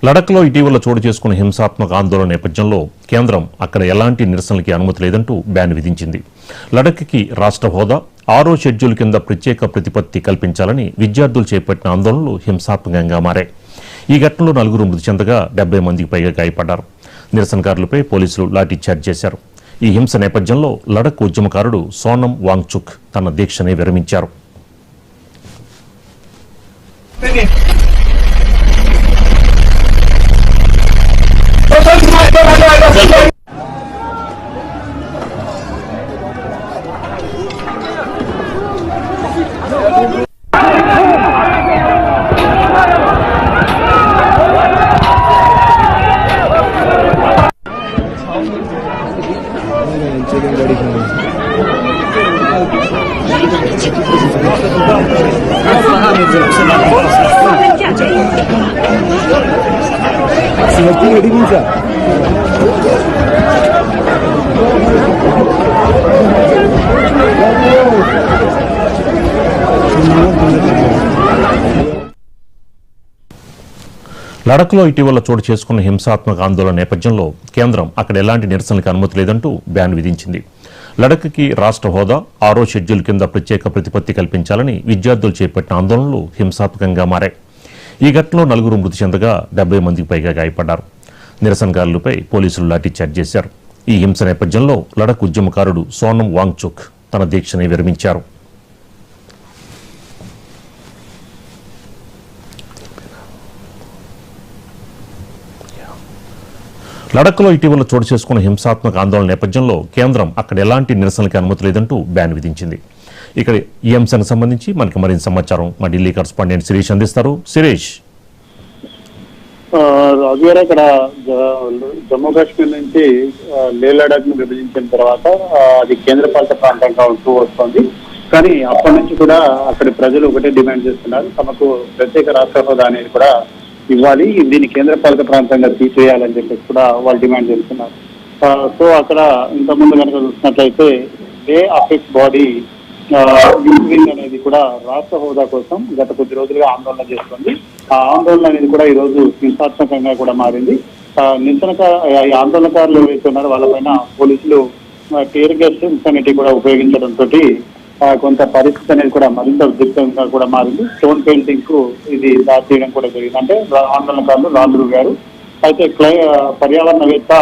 లడఖ్లో ఇటీవల చోటు చేసుకున్న హింసాత్మక ఆందోళన నేపథ్యంలో కేంద్రం అక్కడ ఎలాంటి నిరసనలకి అనుమతి లేదంటూ బ్యాన్ విధించింది. లడఖ్కి రాష్ట్ర హోదా, 6వ షెడ్యూల్ కింద ప్రత్యేక ప్రతిపత్తి కల్పించాలని విద్యార్థులు చేపట్టిన ఆందోళనలు హింసాత్మకంగా మారాయి. ఈ ఘటనలో 4 మృతి చెందగా 70 మందికి పైగా గాయపడ్డారు. నిరసనకారులపై పోలీసులు లాఠీచార్జ్ చేశారు. ఈ హింస నేపథ్యంలో లడఖ్ ఉద్యమకారుడు సోనం వాంగ్చుక్ తన దీక్షని విరమించారు. లడఖ్లో ఇటీవల చోటు చేసుకున్న హింసాత్మక ఆందోళన నేపథ్యంలో కేంద్రం అక్కడ ఎలాంటి నిరసనలకు అనుమతి లేదంటూ బ్యాన్ విధించింది. లడఖ్కి రాష్ట్ర హోదా, 6వ షెడ్యూల్ కింద ప్రత్యేక ప్రతిపత్తి కల్పించాలని విద్యార్థులు చేపట్టిన ఆందోళనలు హింసాత్మకంగా మారాయి. ఈ ఘటనలో 4 మృతి చెందగా 70 మందికి పైగా గాయపడ్డారు. నిరసనకారులపై పోలీసులు లాఠీచార్జ్ చేశారు. ఈ హింస నేపథ్యంలో లడఖ్ ఉద్యమకారుడు సోనం వాంగ్చుక్ తన దీక్షని విరమించారు. లడఖ్లో ఇటీవల చోటు చేసుకున్న హింసాత్మక ఆందోళన నేపథ్యంలో కేంద్రం అక్కడ ఎలాంటి నిరసనలకి అనుమతి లేదంటూ బ్యాన్ విధించింది. ఇక్కడ ఈ అంశానికి సంబంధించి మనకి మరింత సమాచారం మా ఢిల్లీ కరెస్పాండెంట్ శిరీష్ అందిస్తారు. శిరీష్, రాజు గారు, ఇక్కడ జమ్మూ కాశ్మీర్ నుంచి లే లడాక్ ను విభజించిన తర్వాత అది కేంద్రపాలిత ప్రాంతంగా ఉంటూ వస్తుంది. కానీ అప్పటి నుంచి కూడా అక్కడి ప్రజలు ఒకటే డిమాండ్ చేస్తున్నారు, తమకు ప్రత్యేక రాష్ట్ర హోదా అనేది కూడా ఇవ్వాలి, దీన్ని కేంద్రపాలిత ప్రాంతంగా తీసేయాలని చెప్పేసి కూడా వాళ్ళు డిమాండ్ చేస్తున్నారు. సో అక్కడ ఇంతకుముందు కనుక చూసినట్లయితే లే అపెక్స్ బాడీ వింగ్ అనేది కూడా రాష్ట్ర హోదా కోసం గత కొద్ది రోజులుగా ఆందోళన చేస్తుంది. ఆ ఆందోళన అనేది కూడా ఈ రోజు హింసాత్మకంగా కూడా మారింది. ఆందోళనకారులు ఎవరైతే ఉన్నారో వాళ్ళపైన పోలీసులు టీర్ గ్యాస్ అనేది కూడా ఉపయోగించడంతో కొంత పరిస్థితి అనేది కూడా మరింత ఉద్రిక్తంగా కూడా మారింది. స్టోన్ పెయింటింగ్ కు ఇది దారి తీయడం కూడా జరిగింది. అంటే ఆందోళనకారులు రాళ్ళు గారు అయితే పర్యావరణవేత్త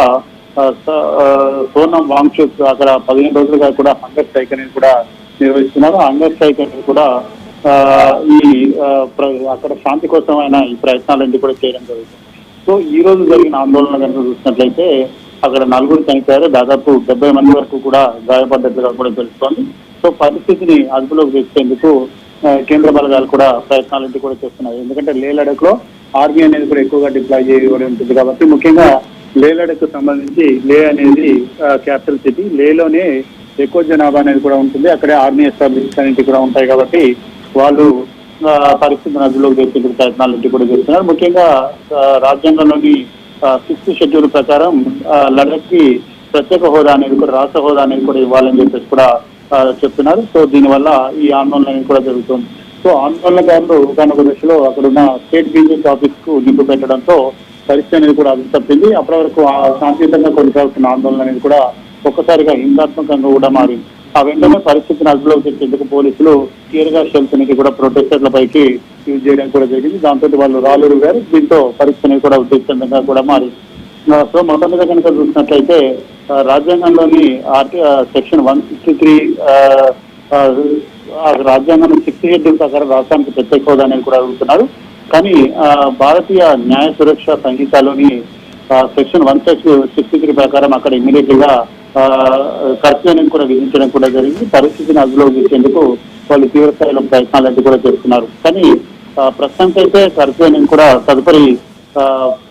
సోనం వాంగ్చుక్ అక్కడ 15 రోజులుగా కూడా హంగర్ స్ట్రైక్ అనేది కూడా నిర్వహిస్తున్నారు. హంగర్ స్ట్రైక్ అనేది కూడా అక్కడ శాంతి కోసమైన ఈ ప్రయత్నాలన్నీ కూడా చేయడం జరుగుతుంది. సో ఈ రోజు జరిగిన ఆందోళన కనుక చూసినట్లయితే అక్కడ 4 చనిపోయారు, దాదాపు 70 మంది వరకు కూడా గాయపడ్డట్టుగా కూడా తెలుస్తోంది. సో పరిస్థితిని అదుపులోకి తెచ్చేందుకు కేంద్ర బలగాలు కూడా ప్రయత్నాలన్నీ కూడా చేస్తున్నాయి. ఎందుకంటే లే లడఖ్ లో ఆర్మీ అనేది కూడా ఎక్కువగా డిప్లాయ్ చేయబడి ఉంటుంది కాబట్టి, ముఖ్యంగా లే లడఖ్ సంబంధించి లే అనేది క్యాపిటల్ సిటీ, లేలోనే ఎక్కువ జనాభా అనేది కూడా ఉంటుంది. అక్కడే ఆర్మీ ఎస్టాబ్లిష్ అనేవి కూడా ఉంటాయి కాబట్టి వాళ్ళు పరిస్థితిని అదుపులోకి తెచ్చేందుకు ప్రయత్నాలన్నీ కూడా చేస్తున్నారు. ముఖ్యంగా రాజ్యాంగంలోని 6th షెడ్యూల్ ప్రకారం లడఖ్ కి ప్రత్యేక హోదా అనేది కూడా రాష్ట్ర హోదా అనేది కూడా ఇవ్వాలని చెప్పేసి కూడా చెప్తున్నారు. సో దీనివల్ల ఈ ఆందోళన అనేది కూడా జరుగుతుంది. సో ఆందోళనకారులు ఒకనొక దశలో అక్కడున్న స్టేట్ బీజేపీ ఆఫీస్ కు నింపు పెట్టడంతో పరిస్థితి అనేది కూడా అదుపు తప్పింది. అప్పటి వరకు శాంతియుతంగా కొనసాగుతున్న ఆందోళన అనేది కూడా ఒక్కసారిగా హింసాత్మకంగా కూడా మారింది. ఆ వెంటనే పరిస్థితిని అదుపులోకి తెచ్చేందుకు పోలీసులు టీర్ గ్యాస్ షెల్స్ అనేది కూడా ప్రొటెస్టర్ల పైకి యూజ్ చేయడం కూడా జరిగింది. దాంతో వాళ్ళు రాళ్ళు గారు దీంతో పరిస్థితి కూడా ఉద్దేశంగా కూడా మారింది. సో మొత్తం మీద కనుక చూసినట్లయితే రాజ్యాంగంలోని సెక్షన్ 163 రాజ్యాంగం 6th షెడ్యూల్ ప్రకారం రాష్ట్రానికి ప్రత్యేక హోదా అనేది కూడా అడుగుతున్నారు. కానీ భారతీయ న్యాయ సురక్ష సంహితలోని సెక్షన్ 163 ప్రకారం అక్కడ ఇమ్మీడియట్ గా కర్ఫ్యూ అనేది కూడా విధించడం కూడా జరిగింది. పరిస్థితిని అదుపులోకి తెచ్చేందుకు వాళ్ళు తీవ్రస్థాయిలో ప్రయత్నాలు కూడా చేస్తున్నారు. కానీ ప్రస్తుతానికైతే కర్ఫ్యూ అనేది కూడా తదుపరి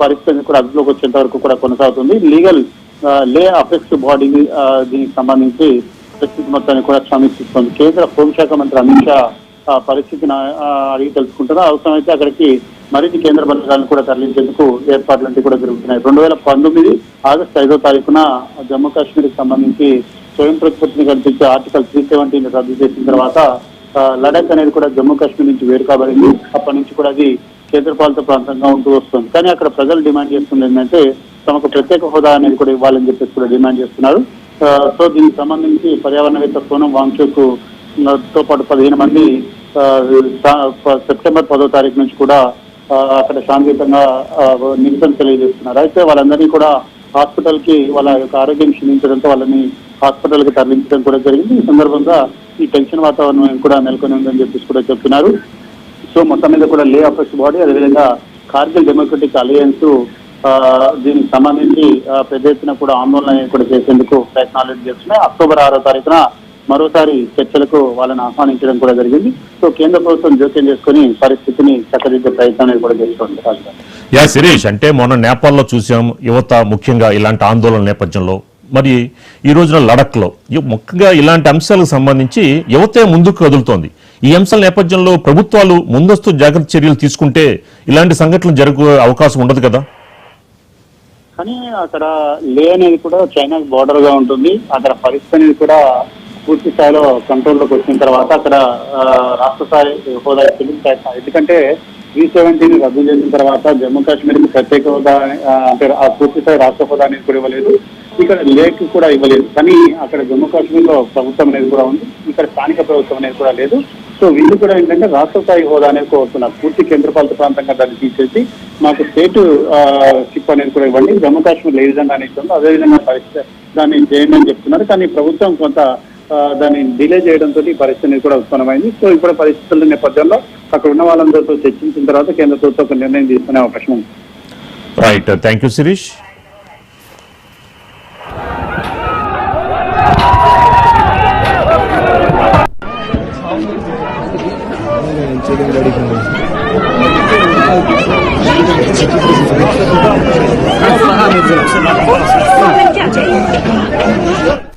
పరిస్థితిని కూడా అదుపులోకి వచ్చేంత వరకు కూడా కొనసాగుతుంది. లీగల్ లే అపెక్స్ బాడీ దీనికి సంబంధించి పరిస్థితి మొత్తాన్ని కూడా సమీక్షిస్తుంది. కేంద్ర హోంశాఖ మంత్రి అమిత్ షా పరిస్థితిని అడిగి తెలుసుకుంటారు. అవసరమైతే అక్కడికి మరిన్ని కేంద్ర బలగాలను కూడా తరలించేందుకు ఏర్పాట్లన్నీ కూడా జరుగుతున్నాయి. 2019 ఆగస్టు 5వ తారీఖున జమ్మూ కాశ్మీర్ కి సంబంధించి స్వయం ప్రతిపత్తిని కల్పించే ఆర్టికల్ 370 రద్దు చేసిన తర్వాత లడాక్ అనేది కూడా జమ్మూ కాశ్మీర్ నుంచి వేరు కాబడింది. అప్పటి నుంచి కూడా అది కేంద్రపాలిత ప్రాంతంగా ఉంటూ వస్తుంది. కానీ అక్కడ ప్రజలు డిమాండ్ చేస్తుంది ఏంటంటే తమకు ప్రత్యేక హోదా అనేది కూడా ఇవ్వాలని చెప్పేసి కూడా డిమాండ్ చేస్తున్నారు. సో దీనికి సంబంధించి పర్యావరణవేత్త సోనం వాంగ్చుక్ తో పాటు 15 మంది సెప్టెంబర్ 10వ తారీఖు నుంచి కూడా అక్కడ శాంతియుతంగా నిరసన తెలియజేస్తున్నారు. అయితే వాళ్ళందరినీ కూడా హాస్పిటల్ కి వాళ్ళ యొక్క ఆరోగ్యం క్షీణించడంతో వాళ్ళని హాస్పిటల్ కి తరలించడం కూడా జరిగింది. ఈ సందర్భంగా ఈ టెన్షన్ వాతావరణం కూడా నెలకొని ఉందని చెప్పేసి కూడా చెప్తున్నారు. సో మొత్తం మీద కూడా లే అపెక్స్ బాడీ అదేవిధంగా కార్గిల్ డెమోక్రటిక్ అలయన్స్ దీనికి సంబంధించి పెద్ద ఎత్తున కూడా ఆందోళన కూడా చేసేందుకు ప్రయత్నాలు చేస్తున్నాయి. అక్టోబర్ 6వ తారీఖున మరోసారి చర్చలకు వాళ్ళని ఆహ్వానించడం కూడా జరిగింది. సో కేంద్ర ప్రభుత్వం జోక్యం చేసుకుని పరిస్థితిని చక్కదిద్దే ప్రయత్నం కూడా చేస్తుంది. యా శిరీష్, అంటే మొన్న నేపాల్లో చూసాం యువత ముఖ్యంగా ఇలాంటి ఆందోళన నేపథ్యంలో, మరి ఈ రోజున లడక్ లో ముఖ్యంగా ఇలాంటి అంశాలకు సంబంధించి యువతే ముందుకు కదులుతోంది. ఈ అంశాల నేపథ్యంలో ప్రభుత్వాలు ముందస్తు జాగ్రత్త చర్యలు తీసుకుంటే ఇలాంటి సంఘటనలు జరిగే అవకాశం ఉండదు కదా. కానీ అక్కడ లే అనేది కూడా చైనాకి బార్డర్ గా ఉంటుంది. అక్కడ పరిస్థితి అనేది కూడా పూర్తి స్థాయిలో కంట్రోల్లోకి వచ్చిన తర్వాత అక్కడ రాష్ట్ర స్థాయి హోదా ఎందుకంటే 370 రద్దు చేసిన తర్వాత జమ్మూ కాశ్మీర్ కి ప్రత్యేక హోదా అంటే ఆ పూర్తి స్థాయి రాష్ట్ర హోదా అనేది కూడా ఇవ్వలేదు. ఇక్కడ లేక్ కూడా ఇవ్వలేదు. కానీ అక్కడ జమ్మూ కాశ్మీర్ లో ప్రభుత్వం అనేది కూడా ఉంది, ఇక్కడ స్థానిక ప్రభుత్వం అనేది కూడా లేదు. సో వీళ్ళు కూడా ఏంటంటే రాష్ట్ర స్థాయి హోదా అనేది కోరుతున్నారు. పూర్తి కేంద్రపాలిత ప్రాంతంగా దాన్ని తీసేసి మాకు స్టేట్ షిప్ అనేది కూడా ఇవ్వండి, జమ్మూ కాశ్మీర్ ఏ విధంగా ఇస్తుందో అదేవిధంగా దాన్ని చేయండి అని చెప్తున్నారు. కానీ ప్రభుత్వం కొంత దాన్ని డిలే చేయడంతో ఈ పరిస్థితి కూడా ఉత్పన్నమైంది. సో ఇప్పుడు పరిస్థితుల నేపథ్యంలో అక్కడ ఉన్న వాళ్ళందరితో చర్చించిన తర్వాత కేంద్ర ప్రభుత్వం ఒక నిర్ణయం తీసుకునే అవకాశం ఉంది. Right, thank you Shirish. क्या चाहिए